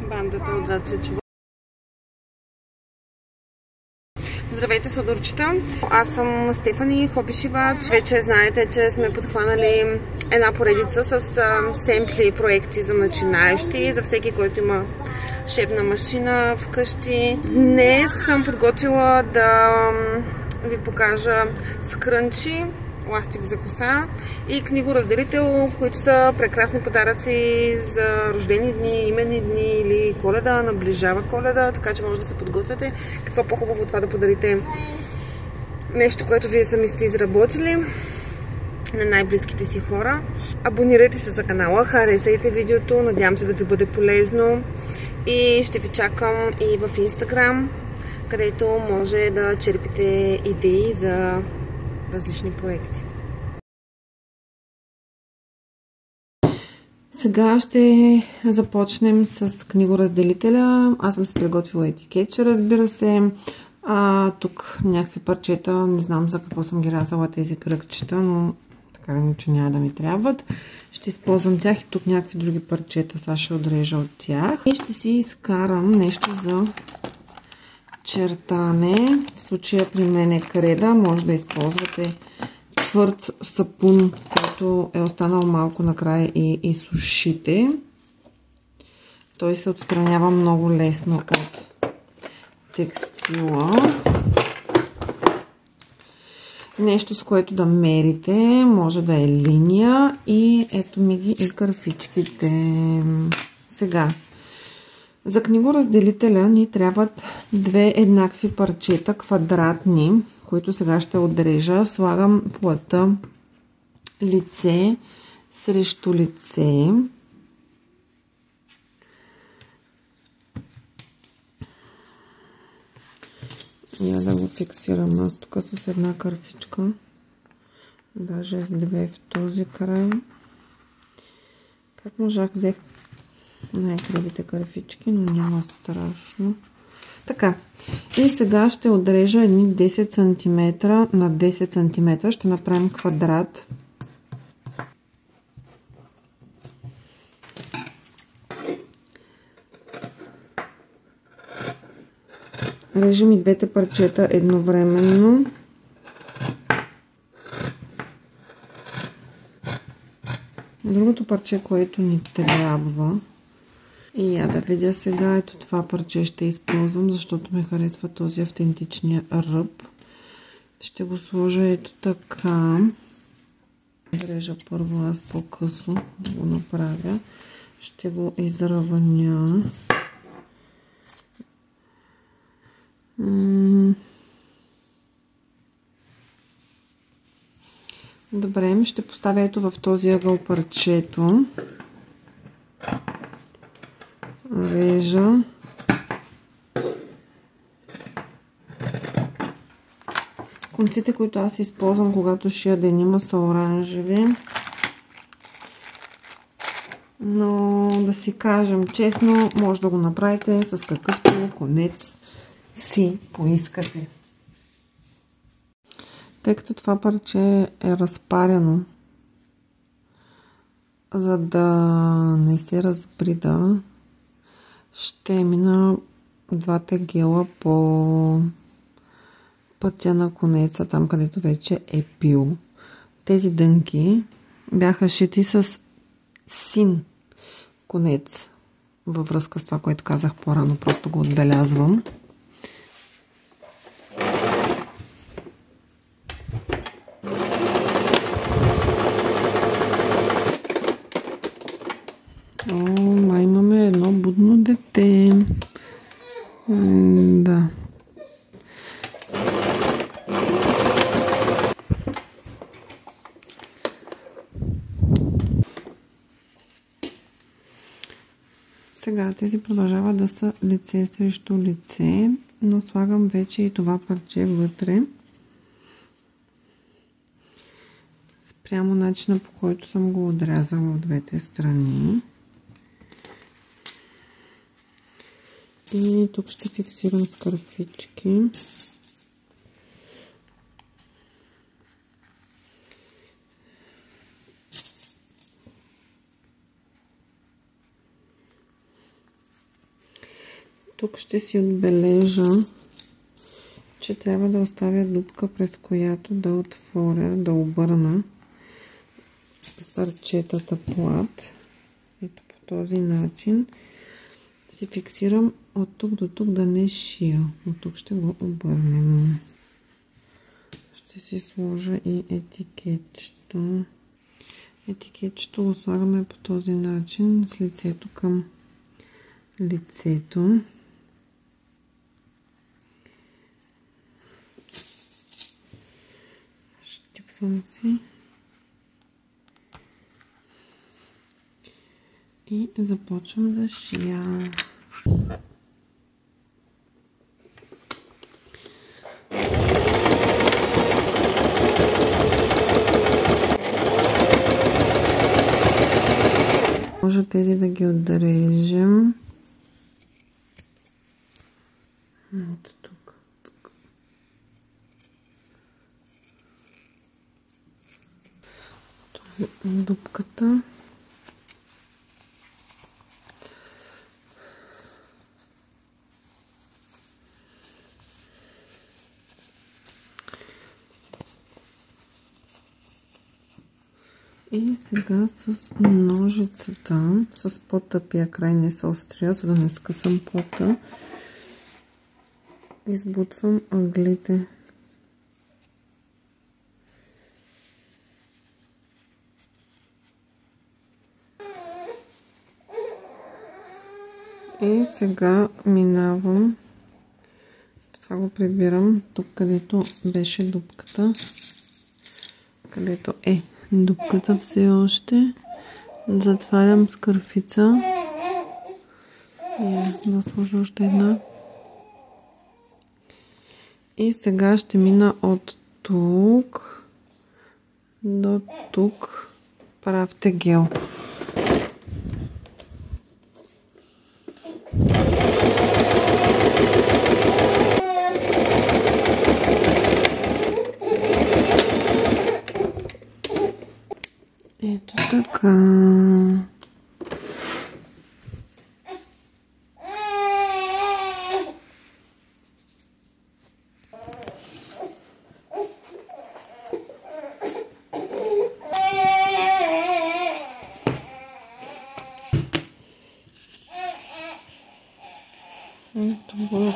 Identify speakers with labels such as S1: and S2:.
S1: Бандата отзад се чува. Здравейте, сладурчета! Аз съм Стефани, хоби шивач. Вече знаете, че сме подхванали една поредица с семпли проекти за начинаещи, за всеки, който има шебна машина вкъщи. Днес съм подготвила да ви покажа скрънчи, ластик за коса и книгоразделител, които са прекрасни подаръци за рождени дни, именни дни или Коледа, наближава Коледа, така че може да се подготвяте. Какво по-хубаво това да подарите нещо, което вие сами сте изработили на най-близките си хора. Абонирайте се за канала, харесайте видеото, надявам се да ви бъде полезно и ще ви чакам и в Instagram, където може да черпите идеи за различни проекти. Сега ще започнем с книгоразделителя. Аз съм си приготвила етикетче, разбира се. Тук някакви парчета, не знам за какво съм ги рязала тези кръгчета, но така ли, че няма да ми трябват. Ще използвам тях и тук някакви други парчета. Сега ще отрежа от тях. И ще си изкарам нещо за чертане. В случая при мен е креда. Може да използвате твърд сапун, който е останал малко накрая и изсушите. Той се отстранява много лесно от текстила. Нещо, с което да мерите. Може да е линия. И ето ми ги и кърфичките. Сега. За книгоразделителя ни трябват две еднакви парчета, квадратни, които сега ще отрежа. Слагам плътта лице срещу лице. Я да го фиксирам аз тук с една кърфичка. Даже с две в този край. Как можах, взех най-кривите кърфички, но няма страшно. Така. И сега ще отрежа едни 10 см на 10 см. Ще направим квадрат. Режем и двете парчета едновременно. Другото парче, което ни трябва, и я да видя сега, ето това парче ще използвам, защото ме харесва този автентичния ръб. Ще го сложа ето така. Режа първо аз по-късо да го направя. Ще го изравня. Добре, ще поставя ето в този ъгъл парчето. Режа. Конците, които аз използвам, когато шия денима, са оранжеви. Но да си кажем честно, може да го направите с какъвто конец си поискате. Тъй като това парче е разпарено, за да не се разбрида, ще мина двата гела по пътя на конеца, там където вече е бил. Тези дънки бяха шити с син конец, във връзка с това, което казах по-рано, просто го отбелязвам. Имаме едно будно дете. Да. Сега тези продължават да са лице срещу лице, но слагам вече и това парче вътре. Спрямо начина, по който съм го отрязала от двете страни. И тук ще фиксирам с кърфички. Тук ще си отбележа, че трябва да оставя дупка, през която да отворя, да обърна парчетата плат. Ето по този начин си фиксирам от тук до тук да не шия. От тук ще го обърнем. Ще си сложа и етикетчето. Етикетчето го слагаме по този начин с лицето към лицето. Щипвам си и започвам да шия. Може тези да ги отрежем. От тук. Дупката. И сега с ножицата, с по-тъпия край, не с острия, за да не скъсам плата, избутвам ъглите. И сега минавам, това го прибирам тук, където беше дупката, където е дупката все още. Затварям с кърфица. Да сложа още една. И сега ще мина от тук до тук. Прав тегел. Ето така. Това е